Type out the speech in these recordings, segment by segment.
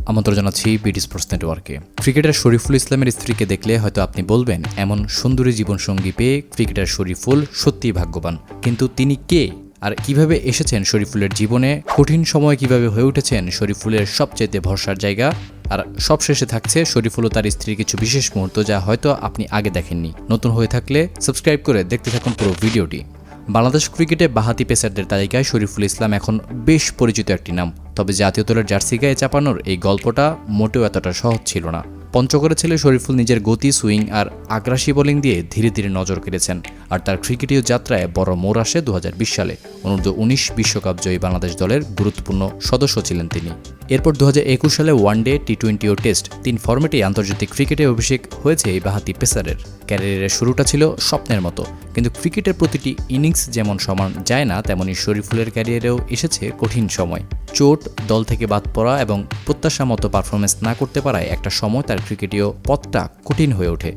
আমন্ত্রণ জানাচ্ছি BD sports নেটওয়ার্কে। ক্রিকেটার শরীফুল ইসলামের স্ত্রীকে দেখলে হয়তো আপনি বলবেন, এমন সুন্দরী জীবনসঙ্গী পেয়ে ক্রিকেটার শরীফুল সত্যিই ভাগ্যবান। কিন্তু তিনি কে আর কিভাবে এসেছেন শরীফুলের জীবনে, কঠিন সময় কিভাবে হয়ে উঠেছেন শরীফুলের সবচেয়ে ভরসার জায়গা, আর সবশেষে থাকছে শরীফুল ও তার স্ত্রীর কিছু বিশেষ মুহূর্ত যা হয়তো আপনি আগে দেখেননি। নতুন হয়ে থাকলে সাবস্ক্রাইব করে দেখতে থাকুন পুরো ভিডিওটি। বাংলাদেশ ক্রিকেটে বাঁহাতি পেসারদের তালিকায় শরীফুল ইসলাম এখন বেশ পরিচিত একটি নাম। তবে জাতীয় দলের জার্সি গায়ে চাপানোর এই গল্পটা মোটেও এতটা সহজ ছিল না। পঞ্চগড়ের ছেলে শরীফুল নিজের গতি, সুইং আর আগ্রাসী বোলিং দিয়ে ধীরে ধীরে নজর কেড়েছেন। আর তার ক্রিকেটীয় যাত্রায় বড় মোড় আসে 2020 সালে। অনূর্ধ্ব-19 বিশ্বকাপ জয়ী বাংলাদেশ দলের গুরুত্বপূর্ণ সদস্য ছিলেন তিনি। এরপর 2021 সালে ওয়ানডে, টি-20 ও টেস্ট 3 ফরম্যাটেই আন্তর্জাতিক ক্রিকেটে অভিষেক হয়েছে এই বাঁহাতি পেসারের। ক্যারিয়ারের শুরুটা ছিল স্বপ্নের মতো, কিন্তু ক্রিকেটের প্রতিটি ইনিংস যেমন সমান যায় না, তেমনি শরীফুলের ক্যারিয়ারেও এসেছে কঠিন সময়। চোট, দল থেকে বাদ পড়া এবং প্রত্যাশা মতো পারফরমেন্স না করতে পারায় একটা সময় তার ক্রিকেটীয় পথটা কঠিন হয়ে ওঠে।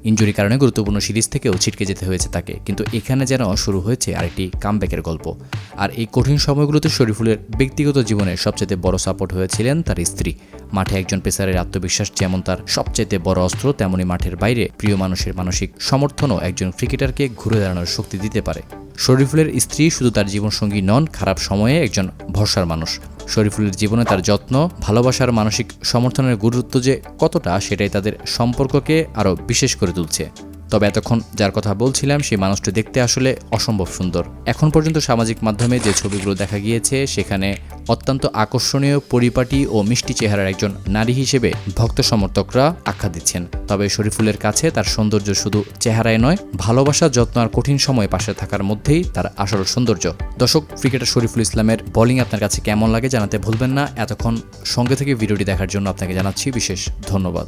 ইনজুরির কারণে গুরুত্বপূর্ণ সিরিজ থেকেও ছিটকে যেতে হয়েছে তাকে। কিন্তু এখানে যেন শুরু হয়েছে আরেকটি কামব্যাকের গল্প। আর এই কঠিন সময়গুলোতে শরীফুলের ব্যক্তিগত জীবনে সবচেয়ে বড় সাপোর্ট হয়েছিলেন তার স্ত্রী। মাঠে একজন পেসারের আত্মবিশ্বাস যেমন তার সবচেয়ে বড় অস্ত্র, তেমনি মাঠের বাইরে প্রিয় মানুষের মানসিক সমর্থনও একজন ক্রিকেটারকে ঘুরে দাঁড়ানোর শক্তি দিতে পারে। শরীফুলের স্ত্রী শুধু তার জীবনসঙ্গী নন, খারাপ সময়ে একজন ভরসার মানুষ। শরীফুলের জীবনে তার যত্ন, ভালোবাসার মানসিক সমর্থনের গুরুত্ব যে কতটা, সেটাই তাদের সম্পর্ককে আরও বিশেষ করে তুলছে। তবে এতক্ষণ যার কথা বলছিলাম সেই মানুষটি দেখতে আসলে অসম্ভব সুন্দর। এখন পর্যন্ত সামাজিক মাধ্যমে যে ছবিগুলো দেখা গিয়েছে সেখানে অত্যন্ত আকর্ষণীয়, পরিপাটি ও মিষ্টি চেহারার একজন নারী হিসেবে ভক্ত সমর্থকরা আখ্যা দিচ্ছেন। তবে শরীফুলের কাছে তার সৌন্দর্য শুধু চেহারায় নয়, ভালোবাসা, যত্ন আর কঠিন সময় পাশে থাকার মধ্যেই তার আসল সৌন্দর্য। দর্শক, ক্রিকেটার শরীফুল ইসলামের বোলিং আপনার কাছে কেমন লাগে জানাতে ভুলবেন না। এতক্ষণ সঙ্গে থেকে ভিডিওটি দেখার জন্য আপনাকে জানাচ্ছি বিশেষ ধন্যবাদ।